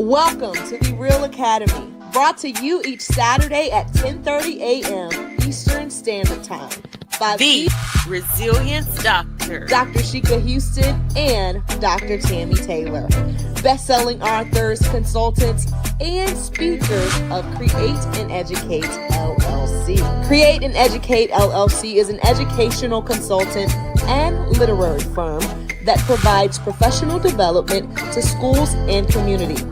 Welcome to the Real Academy, brought to you each Saturday at 10:30 a.m. Eastern Standard Time by the Resilience DoctHers, Dr. Sheikah Houston and Dr. Tammy Taylor, best-selling authors, consultants, and speakers of Create and Educate LLC. Create and Educate LLC is an educational consultant and literary firm that provides professional development to schools and community.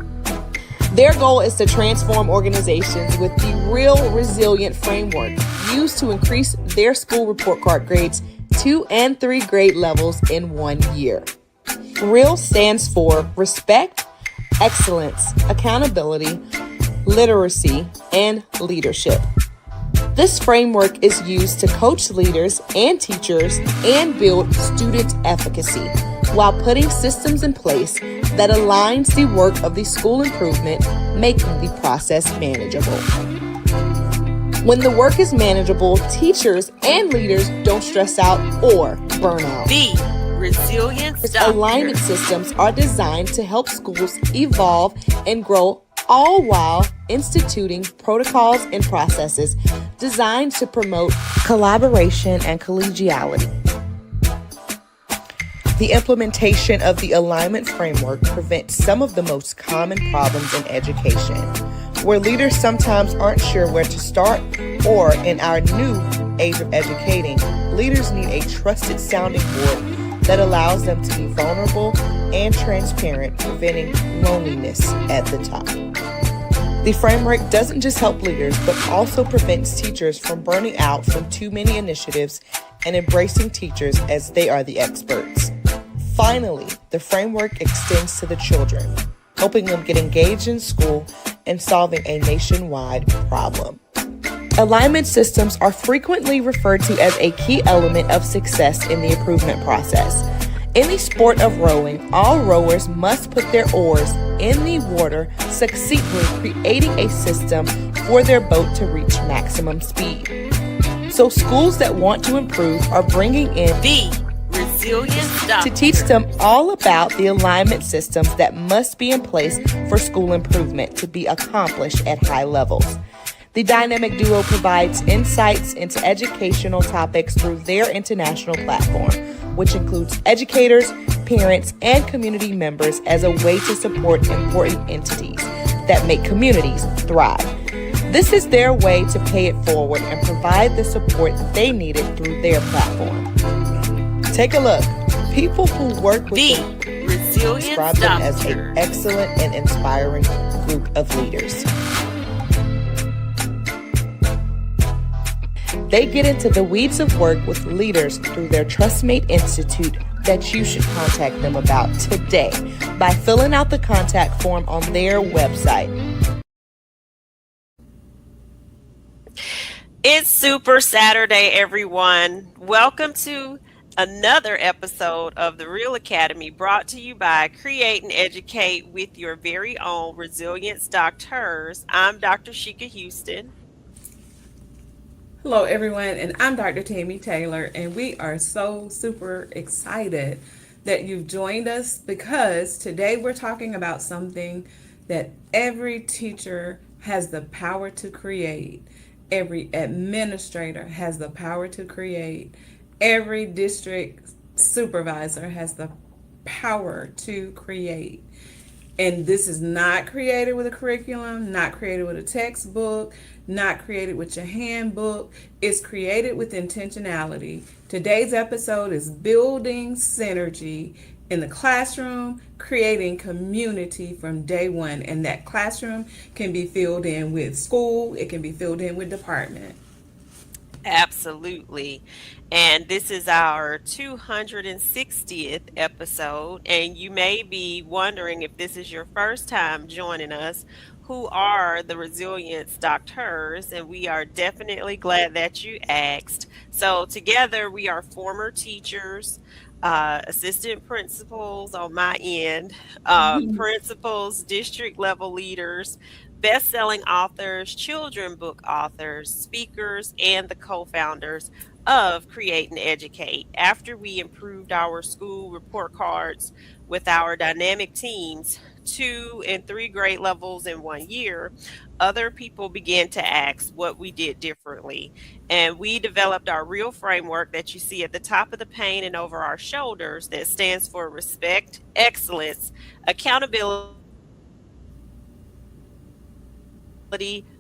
Their goal is to transform organizations with the REALL resilient framework used to increase their school report card grades 2 and 3 grade levels in 1 year. REALL stands for Respect, Excellence, Accountability, Literacy, and Leadership. This framework is used to coach leaders and teachers and build student efficacy while putting systems in place that aligns the work of the school improvement, making the process manageable. When the work is manageable, teachers and leaders don't stress out or burn out. The Resilience DoctHers. Alignment systems are designed to help schools evolve and grow, all while instituting protocols and processes designed to promote collaboration and collegiality. The implementation of the alignment framework prevents some of the most common problems in education, where leaders sometimes aren't sure where to start, or in our new age of educating, leaders need a trusted sounding board that allows them to be vulnerable and transparent, preventing loneliness at the top. The framework doesn't just help leaders, but also prevents teachers from burning out from too many initiatives and embracing teachers as they are the experts. Finally, the framework extends to the children, helping them get engaged in school and solving a nationwide problem. Alignment systems are frequently referred to as a key element of success in the improvement process. In the sport of rowing, all rowers must put their oars in the water, succinctly creating a system for their boat to reach maximum speed. So schools that want to improve are bringing in the Resilience DoctHers to teach them all about the alignment systems that must be in place for school improvement to be accomplished at high levels. The dynamic duo provides insights into educational topics through their international platform, which includes educators, parents, and community members as a way to support important entities that make communities thrive. This is their way to pay it forward and provide the support they needed through their platform. Take a look. People who work with the Resilience describe them as DoctHers. an excellent and inspiring group of leaders. They get into the weeds of work with leaders through their TrustMate Institute that you should contact them about today by filling out the contact form on their website. It's Super Saturday, everyone. Welcome to another episode of the Real Academy, brought to you by Create and Educate with your very own Resilience DoctHers. I'm Dr. Sheikah Houston. Hello, everyone, and I'm Dr. Tammy Taylor, and we are so super excited that you've joined us because today we're talking about something that every teacher has the power to create, every administrator has the power to create, every district supervisor has the power to create. And this is not created with a curriculum, not created with a textbook, not created with your handbook. It's created with intentionality. Today's episode is building synergy in the classroom, creating community from day one. And that classroom can be filled in with school, it can be filled in with department. Absolutely. And this is our 260th episode. And you may be wondering, if this is your first time joining us, who are the Resilience DoctHers? And we are definitely glad that you asked. So together we are former teachers, assistant principals on my end, principals, district level leaders, best-selling authors, children book authors, speakers, and the co-founders of Create and Educate. After we improved our school report cards with our dynamic teams 2 and 3 grade levels in 1 year, other people began to ask what we did differently. And we developed our real framework that you see at the top of the pane and over our shoulders that stands for respect, excellence, accountability,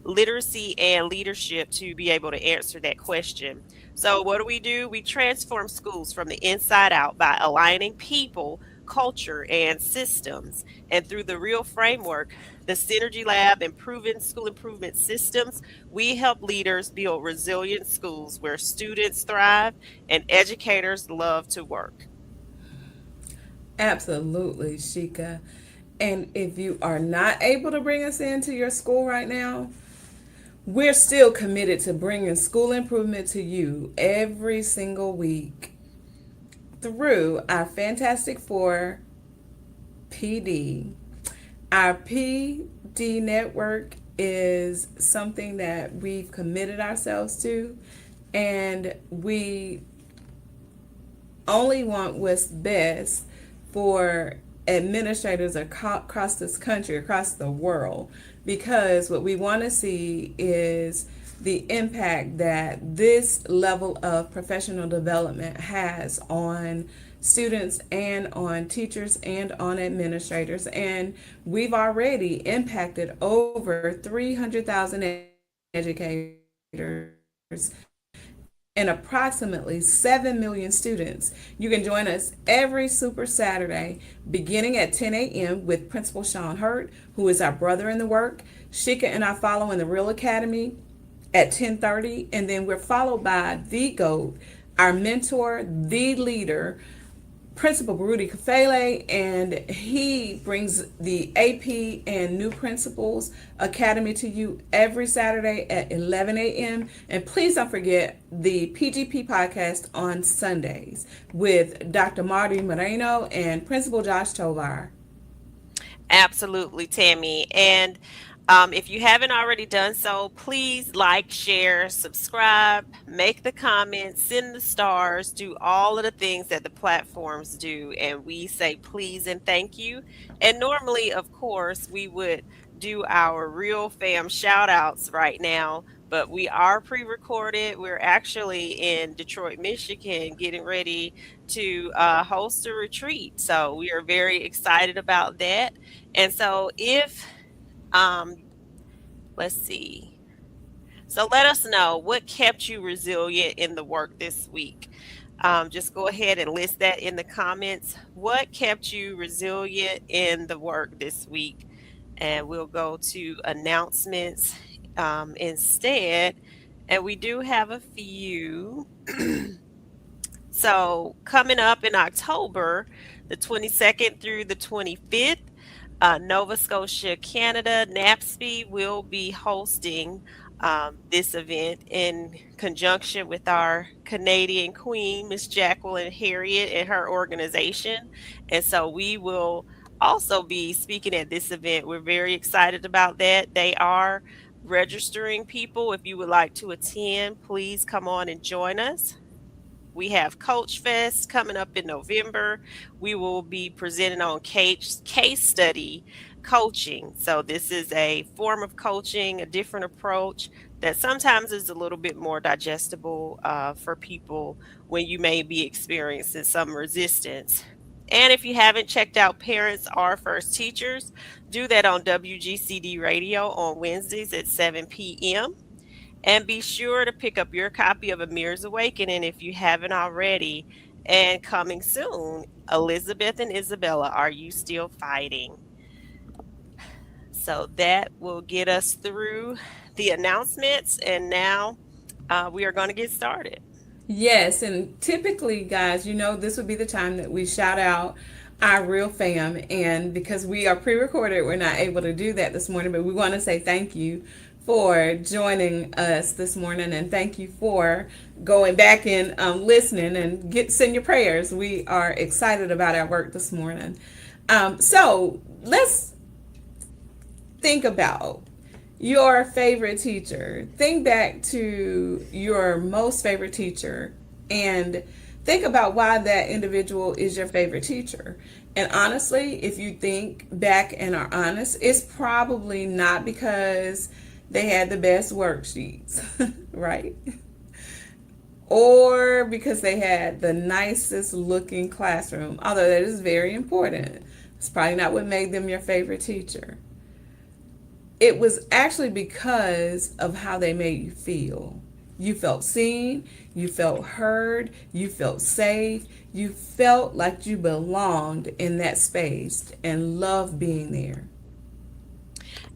literacy, and leadership to be able to answer that question. So, what do? We transform schools from the inside out by aligning people, culture, and systems. And through the real framework, the Synergy Lab and proven school improvement systems, we help leaders build resilient schools where students thrive and educators love to work. Absolutely, Shika. And if you are not able to bring us into your school right now, we're still committed to bringing school improvement to you every single week through our Fantastic Four PD. Our PD network is something that we've committed ourselves to, and we only want what's best for administrators across this country, across the world, because what we want to see is the impact that this level of professional development has on students and on teachers and on administrators. And we've already impacted over 300,000 educators and approximately 7 million students. You can join us every Super Saturday beginning at 10 a.m. with Principal Sean Hurt, who is our brother in the work. Shika and I follow in the Real Academy at 10:30, and then we're followed by the GOAT, our mentor, the leader, Principal Rudy Kafele, and he brings the AP and New Principals Academy to you every Saturday at 11 a.m. And please don't forget the PGP podcast on Sundays with Dr. Marty Moreno and Principal Josh Tovar. Absolutely, Tammy. And if you haven't already done so, please like, share, subscribe, make the comments, send the stars, do all of the things that the platforms do. And we say please and thank you. And normally, of course, we would do our real fam shout outs right now, but we are pre recorded. We're actually in Detroit, Michigan, getting ready to host a retreat. So we are very excited about that. And so if um, let's see. So let us know what kept you resilient in the work this week. Just go ahead and list that in the comments. What kept you resilient in the work this week? And we'll go to announcements instead. And we do have a few. So, coming up in October, the 22nd through the 25th, Nova Scotia, Canada, NAPSB will be hosting this event in conjunction with our Canadian Queen, Miss Jacqueline Harriet, and her organization. And so we will also be speaking at this event. We're very excited about that. They are registering people. If you would like to attend, please come on and join us. We have Coach Fest coming up in November. We will be presenting on case study coaching. So, this is a form of coaching, a different approach that sometimes is a little bit more digestible for people when you may be experiencing some resistance. And if you haven't checked out Parents Are First Teachers, do that on WGCD Radio on Wednesdays at 7 p.m. And be sure to pick up your copy of Amir's Awakening if you haven't already. And coming soon, Elizabeth and Isabella, Are You Still Fighting? So that will get us through the announcements. And now we are going to get started. Yes, and typically, guys, this would be the time that we shout out our real fam. And because we are pre recorded, we're not able to do that this morning, but we want to say thank you for joining us this morning, and thank you for going back and listening and send your prayers. We are excited about our work this morning. So let's think about your favorite teacher. Think back to your most favorite teacher and think about why that individual is your favorite teacher. And honestly, if you think back and are honest, it's probably not because they had the best worksheets, right? Or because they had the nicest looking classroom, although that is very important. It's probably not what made them your favorite teacher. It was actually because of how they made you feel. You felt seen, you felt heard, you felt safe, you felt like you belonged in that space and loved being there.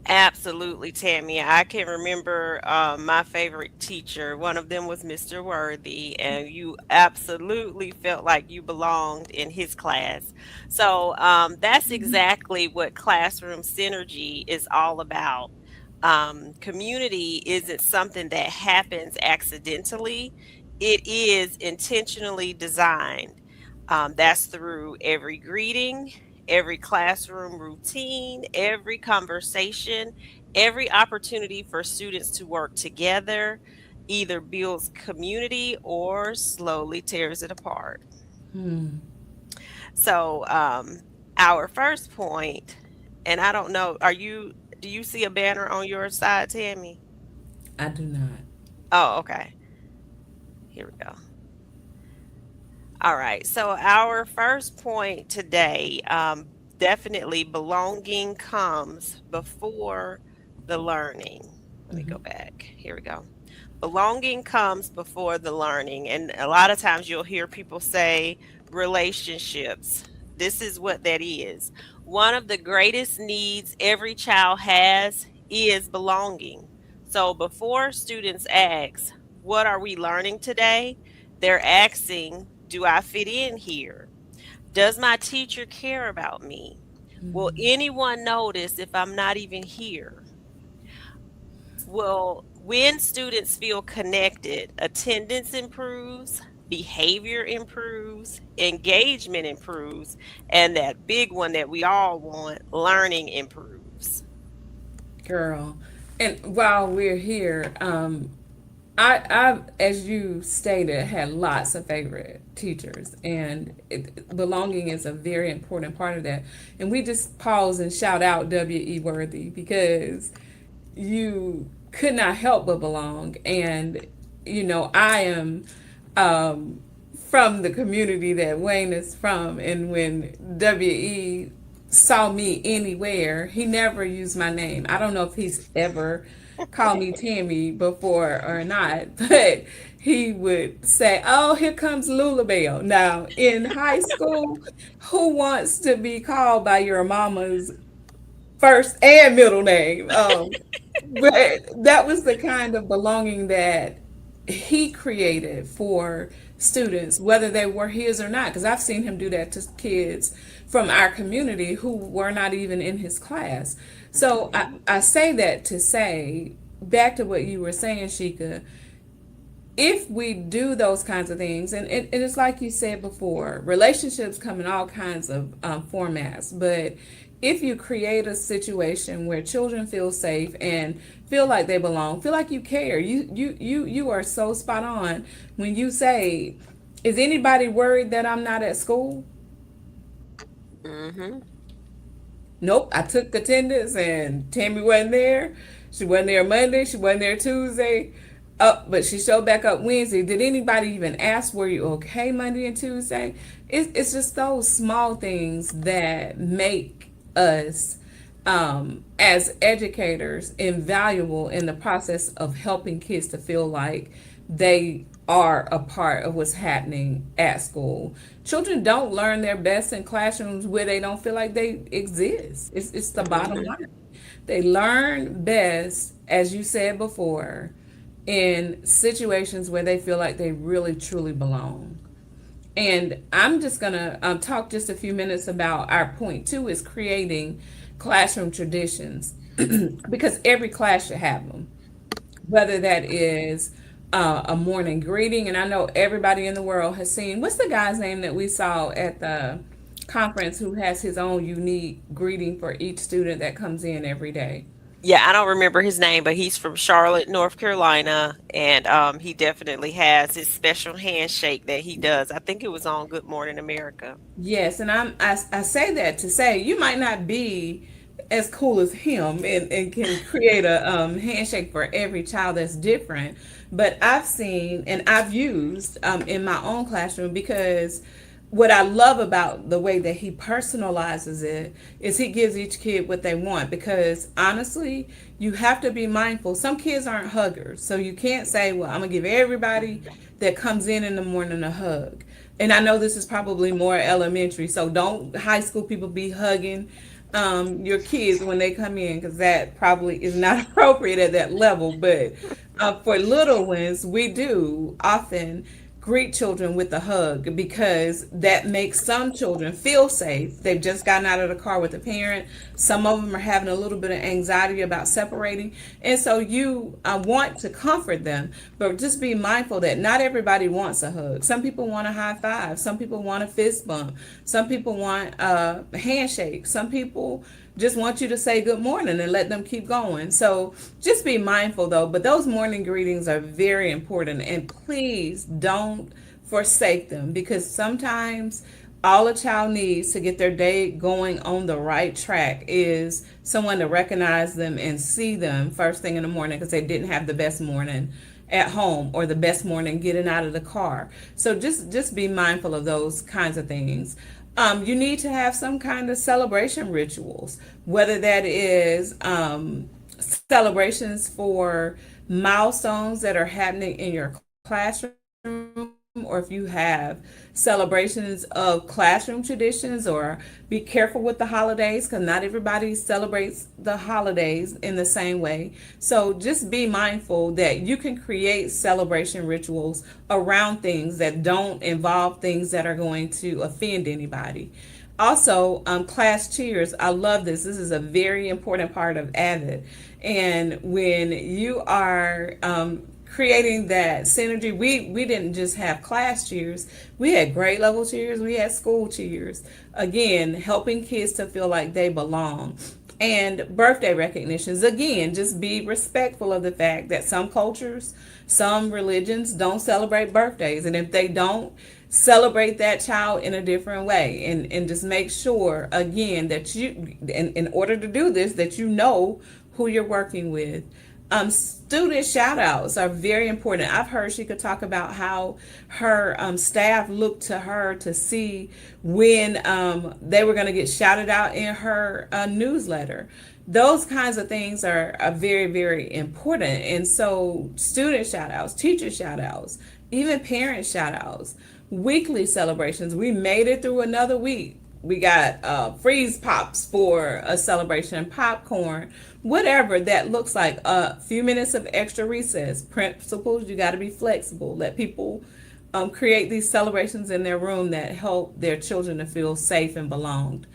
Absolutely, Tammy. I can remember my favorite teacher. One of them was Mr. Worthy, and you absolutely felt like you belonged in his class. So that's exactly what classroom synergy is all about. Community isn't something that happens accidentally, it is intentionally designed. That's through every greeting, every classroom routine, every conversation, every opportunity for students to work together either builds community or slowly tears it apart. Hmm. So, our first point, and I don't know, do you see a banner on your side, Tammy? I do not. Oh, okay. Here we go. All right. So our first point today, definitely belonging comes before the learning. Let me go back. Here we go. Belonging comes before the learning. And a lot of times you'll hear people say relationships. This is what that is. One of the greatest needs every child has is belonging. So before students ask, what are we learning today? They're asking, do I fit in here? Does my teacher care about me? Will anyone notice if I'm not even here? Well, when students feel connected, attendance improves, behavior improves, engagement improves, and that big one that we all want, learning improves. Girl. And while we're here, as you stated, had lots of favorite teachers, and belonging is a very important part of that. And we just pause and shout out W.E. Worthy because you could not help but belong. And, I am from the community that Wayne is from. And when W.E. saw me anywhere, he never used my name. I don't know if he's ever called me Tammy before or not, but he would say, "Oh, here comes Lulabelle." Now, in high school, who wants to be called by your mama's first and middle name? But that was the kind of belonging that he created for students, whether they were his or not. Because I've seen him do that to kids from our community who were not even in his class. So Mhm. I say that to say, back to what you were saying, Shika, if we do those kinds of things, and it's like you said before, relationships come in all kinds of formats, but if you create a situation where children feel safe and feel like they belong, feel like you care, you are so spot on when you say, is anybody worried that I'm not at school? Mhm. Nope, I took attendance and Tammy wasn't there. She wasn't there Monday. She wasn't there Tuesday. But she showed back up Wednesday. Did anybody even ask, were you okay Monday and Tuesday? It's just those small things that make us, as educators, invaluable in the process of helping kids to feel like they are a part of what's happening at school. Children don't learn their best in classrooms where they don't feel like they exist. It's the bottom Mhm. line. They learn best, as you said before, in situations where they feel like they really truly belong. And I'm just going to talk just a few minutes about our point two is creating classroom traditions because every class should have them, whether that is a morning greeting. And I know everybody in the world has seen, what's the guy's name that we saw at the conference who has his own unique greeting for each student that comes in every day? Yeah, I don't remember his name, but he's from Charlotte, North Carolina, and he definitely has his special handshake that he does. I think it was on Good Morning America. Yes, and I say that to say you might not be as cool as him and can create a handshake for every child that's different. But I've seen and I've used in my own classroom because what I love about the way that he personalizes it is he gives each kid what they want. Because honestly, you have to be mindful. Some kids aren't huggers, so you can't say, well, I'm gonna give everybody that comes in the morning a hug. And I know this is probably more elementary, so don't high school people be hugging your kids when they come in, because that probably is not appropriate at that level. But for little ones, we do often greet children with a hug because that makes some children feel safe. They've just gotten out of the car with a parent. Some of them are having a little bit of anxiety about separating. And so you want to comfort them, but just be mindful that not everybody wants a hug. Some people want a high five. Some people want a fist bump. Some people want a handshake. Some people just want you to say good morning and let them keep going. So just be mindful though. But those morning greetings are very important, and please don't forsake them, because sometimes all a child needs to get their day going on the right track is someone to recognize them and see them first thing in the morning because they didn't have the best morning at home or the best morning getting out of the car. So just be mindful of those kinds of things. You need to have some kind of celebration rituals, whether that is celebrations for milestones that are happening in your classroom, or if you have celebrations of classroom traditions, or be careful with the holidays because not everybody celebrates the holidays in the same way. So just be mindful that you can create celebration rituals around things that don't involve things that are going to offend anybody. Also, class cheers. I love this. This is a very important part of AVID. And when you are creating that synergy, we didn't just have class cheers. We had grade level cheers. We had school cheers. Again, helping kids to feel like they belong. And birthday recognitions, again, just be respectful of the fact that some cultures, some religions don't celebrate birthdays. And if they don't, celebrate that child in a different way. And just make sure, again, that you, in order to do this, that you know who you're working with. Student shout outs are very important. I've heard she could talk about how her staff looked to her to see when they were going to get shouted out in her newsletter. Those kinds of things are very, very important. And so, student shout outs, teacher shout outs, even parent shout outs, weekly celebrations. We made it through another week. We got freeze pops for a celebration, popcorn, whatever that looks like. A few minutes of extra recess. Principals, you got to be flexible. Let people create these celebrations in their room that help their children to feel safe and belonged.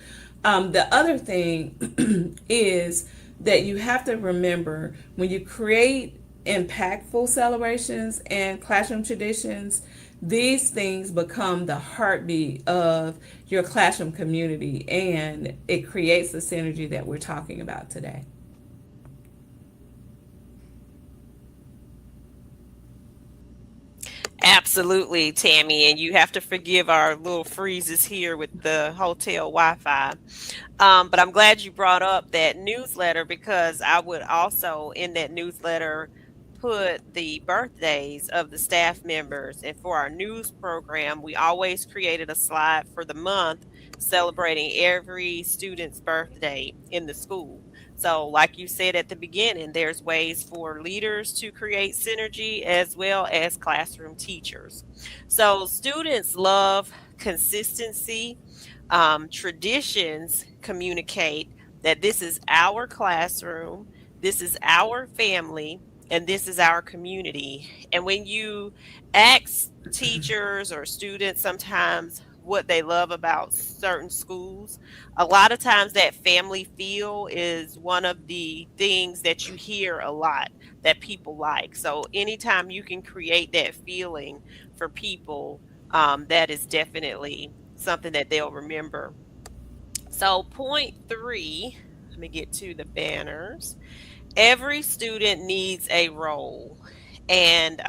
The other thing is that you have to remember when you create impactful celebrations and classroom traditions, these things become the heartbeat of your classroom community, and it creates the synergy that we're talking about today. Absolutely, Tammy, and you have to forgive our little freezes here with the hotel Wi-Fi. But I'm glad you brought up that newsletter because I would also in that newsletter put the birthdays of the staff members. And for our news program, we always created a slide for the month celebrating every student's birthday in the school. So, like you said at the beginning, there's ways for leaders to create synergy as well as classroom teachers. So, students love consistency. Traditions communicate that this is our classroom, this is our family, and this is our community. And when you ask teachers or students sometimes what they love about certain schools, a lot of times that family feel is one of the things that you hear a lot that people like. So anytime you can create that feeling for people, that is definitely something that they'll remember. So, point three, let me get to the banners. Every student needs a role. And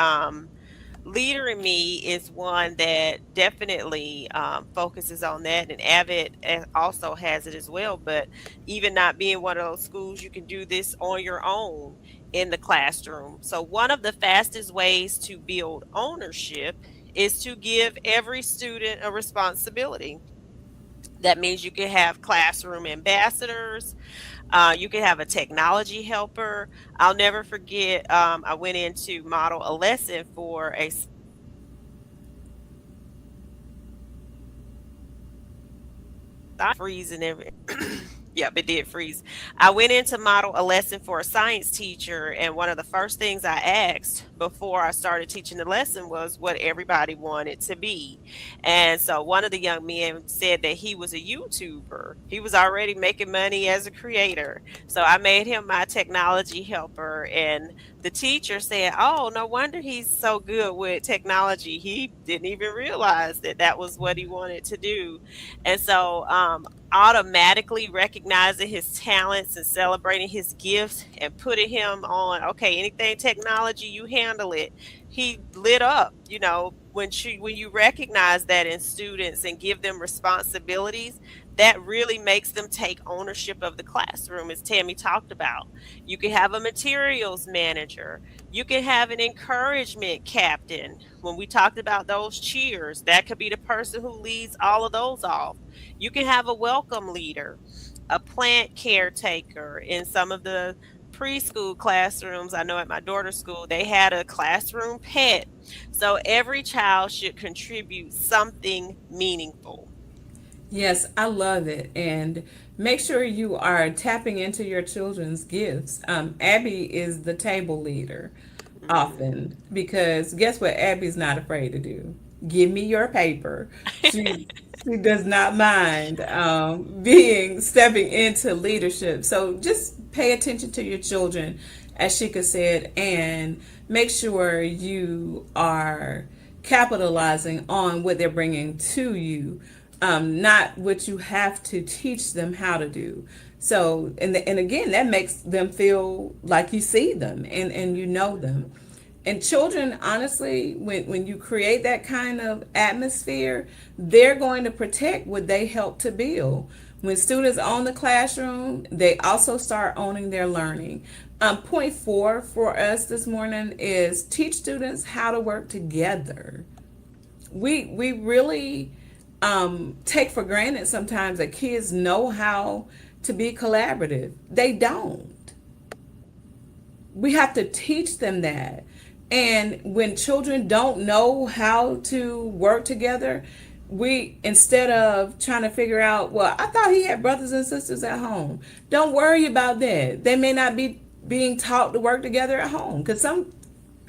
Leader in Me is one that definitely focuses on that, and Avid also has it as well. But even not being one of those schools, you can do this on your own in the classroom. So, one of the fastest ways to build ownership is to give every student a responsibility. That means you can have classroom ambassadors, you can have a technology helper. I'll never forget, I went in to model a lesson for a science teacher, and freezing every yep, it did freeze. I went in to model a lesson for a science teacher, and one of the first things I asked before I started teaching the lesson was what everybody wanted to be. And so one of the young men said that he was a YouTuber. He was already making money as a creator. So I made him my technology helper, and the teacher said, "Oh, no wonder he's so good with technology. He didn't even realize that that was what he wanted to do." And so, automatically recognizing his talents and celebrating his gifts and putting him on, okay, anything technology, you handle it. He lit up, when you recognize that in students and give them responsibilities, that really makes them take ownership of the classroom, as Tammy talked about. You can have a materials manager. You can have an encouragement captain. When we talked about those cheers, that could be the person who leads all of those off. You can have a welcome leader, a plant caretaker. In some of the preschool classrooms, I know at my daughter's school, they had a classroom pet. So every child should contribute something meaningful. Yes, I love it. And make sure you are tapping into your children's gifts. Abby is the table leader Mhm. often because guess what Abby's not afraid to do? Give me your paper. She does not mind being stepping into leadership. So just pay attention to your children, as Shika said, and make sure you are capitalizing on what they're bringing to you, not what you have to teach them how to do. So, and again, that makes them feel like you see them and you know them. And children, honestly, when you create that kind of atmosphere, they're going to protect what they help to build. When students own the classroom, they also start owning their learning. Point four for us this morning is teach students how to work together. We really take for granted sometimes that kids know how to be collaborative. They don't. We have to teach them that. And when children don't know how to work together, we, instead of trying to figure out, well, I thought he had brothers and sisters at home. Don't worry about that. They may not be being taught to work together at home because some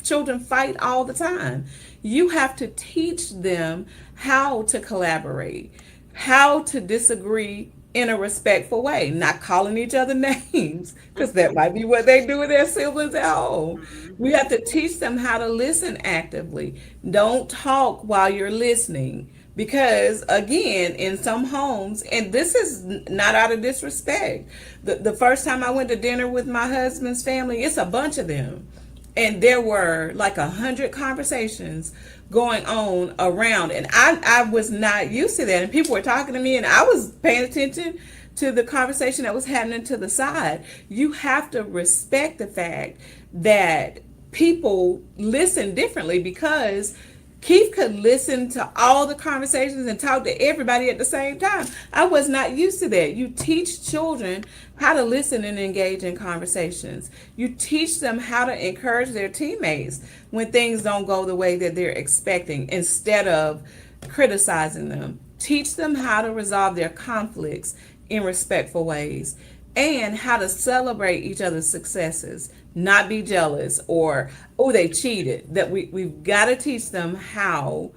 children fight all the time. You have to teach them how to collaborate, how to disagree in a respectful way, not calling each other names, because that might be what they do with their siblings at home. We have Mhm. to teach them how to listen actively. Don't talk while you're listening. Because again, in some homes, and this is not out of disrespect, the first time I went to dinner with my husband's family, it's a bunch of them, and there were like 100 conversations going on around, and I was not used to that, and people were talking to me and I was paying attention to the conversation that was happening to the side. You have to respect the fact that people listen differently, because Keith could listen to all the conversations and talk to everybody at the same time. I was not used to that. You teach children how to listen and engage in conversations. You teach them how to encourage their teammates when things don't go the way that they're expecting, instead of criticizing them. Teach them how to resolve their conflicts in respectful ways, and how to celebrate each other's successes, not be jealous or, oh, they cheated. That we've got to teach them how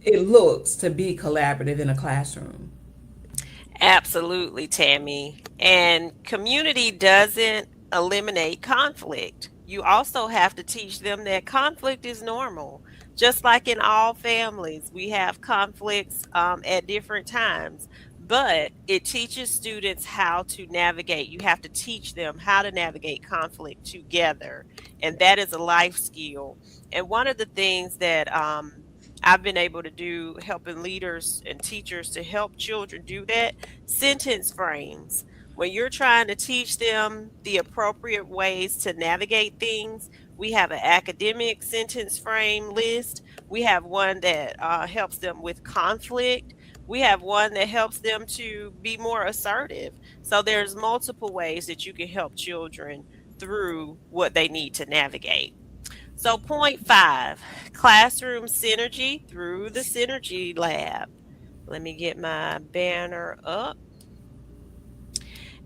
it looks to be collaborative in a classroom. Absolutely, Tammy. And community doesn't eliminate conflict. You also have to teach them that conflict is normal. Just like in all families, we have conflicts at different times. but it teaches students how to navigate. You have to teach them how to navigate conflict together, and that is a life skill. And one of the things that I've been able to do, helping leaders and teachers to help children do that, sentence frames. When you're trying to teach them the appropriate ways to navigate things, we have an academic sentence frame list. We have one that helps them with conflict. We have one that helps them to be more assertive. So there's multiple ways that you can help children through what they need to navigate. So point 5, classroom synergy through the Synergy Lab. Let me get my banner up.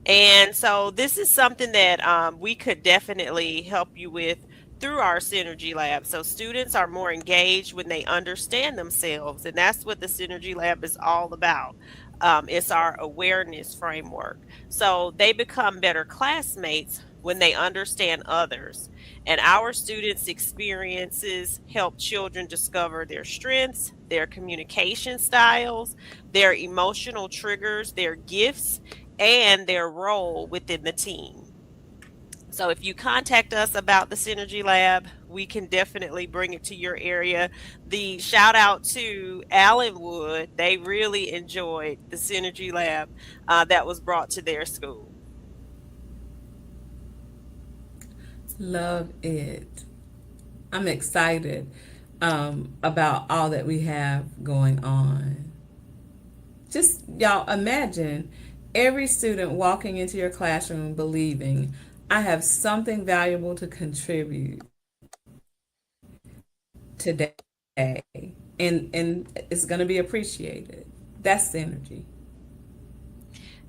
And so this is something that we could definitely help you with through our Synergy Lab. So students are more engaged when they understand themselves, and that's what the Synergy Lab is all about. It's our awareness framework. So they become better classmates when they understand others. And our students' experiences help children discover their strengths, their communication styles, their emotional triggers, their gifts, and their role within the team. So if you contact us about the Synergy Lab, we can definitely bring it to your area. The shout out to Allenwood, they really enjoyed the Synergy Lab that was brought to their school. Love it. I'm excited about all that we have going on. Just y'all imagine every student walking into your classroom believing I have something valuable to contribute today, and it's going to be appreciated. That's the energy.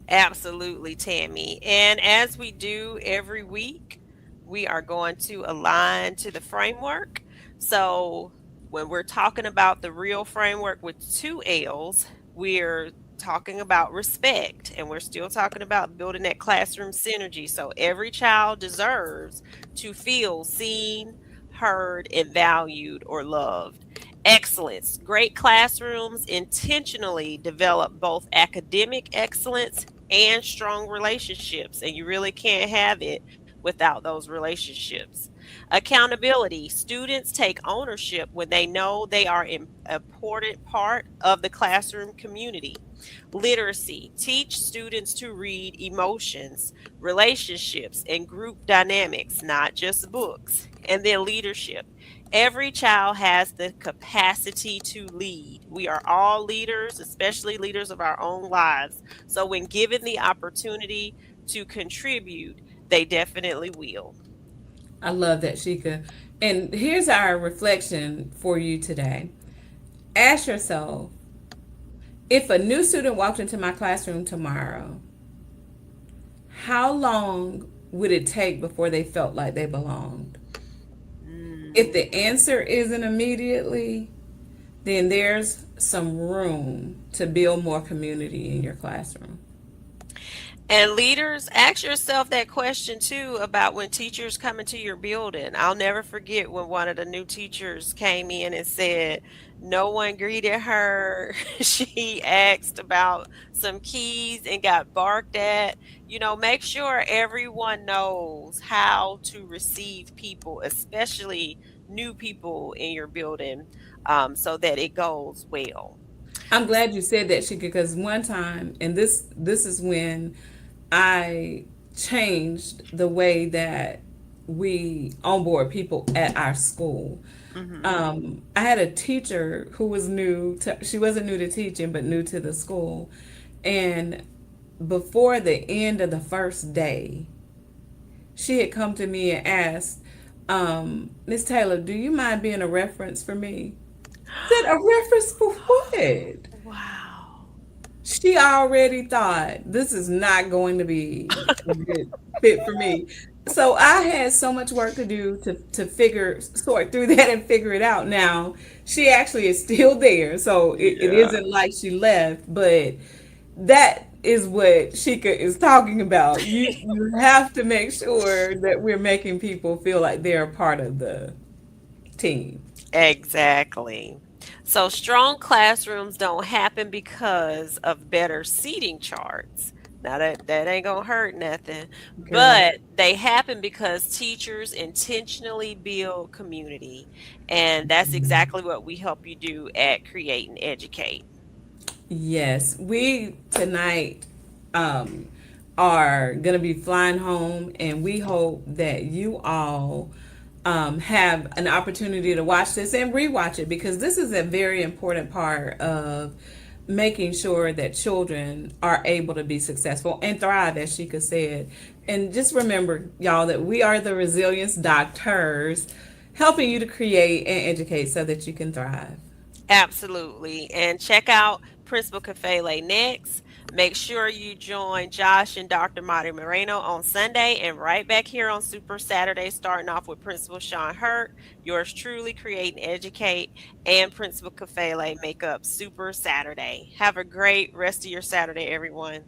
Absolutely, Tammy. And as we do every week, we are going to align to the framework. So, when we're talking about the real framework with two L's, we're talking about respect, and we're still talking about building that classroom synergy. So, every child deserves to feel seen, heard, and valued or loved. Excellence. Great classrooms intentionally develop both academic excellence and strong relationships, and you really can't have it without those relationships. Accountability. Students take ownership when they know they are an important part of the classroom community. Literacy. Teach students to read emotions, relationships, and group dynamics, not just books. And then leadership. Every child has the capacity to lead. We are all leaders, especially leaders of our own lives. So when given the opportunity to contribute, they definitely will. I love that, Shika. And here's our reflection for you today. Ask yourself, if a new student walked into my classroom tomorrow, how long would it take before they felt like they belonged? If Mm. the answer isn't immediately, then there's some room to build more community in your classroom. And leaders, ask yourself that question too about when teachers come into your building. I'll never forget when one of the new teachers came in and said, no one greeted her. She asked about some keys and got barked at. Make sure everyone knows how to receive people, especially new people in your building, so that it goes well. I'm glad you said that, Shika, because one time, and this is when I changed the way that we onboard people at our school. Hmm. I had a teacher who was new to, she wasn't new to teaching, but new to the school. And before the end of the first day, she had come to me and asked, Miss Taylor, do you mind being a reference for me? I said, a reference for what? Wow. She already thought this is not going to be a good fit for me. So I had so much work to do to figure sort through that and figure it out. Now she actually is still there, so it Yeah. isn't like she left, but that is what Shika is talking about. You have to make sure that we're making people feel like they're a part of the team. Exactly. So strong classrooms don't happen because of better seating charts. Now that ain't gonna hurt nothing, Girl. but they happen because teachers intentionally build community, and that's exactly what we help you do at Create and Educate. Yes, we tonight um, are going to be flying home, and we hope that you all have an opportunity to watch this and rewatch it because this is a very important part of making sure that children are able to be successful and thrive, as Sheikah said. And just remember, y'all, that we are the Resilience Doctors, helping you to create and educate so that you can thrive. Absolutely. And check out Principal Kafele next. Make sure you join Josh and Dr. Marty Moreno on Sunday and right back here on Super Saturday, starting off with Principal Sean Hurt, yours truly, Create and Educate, and Principal Kafele make up Super Saturday. Have a great rest of your Saturday, everyone.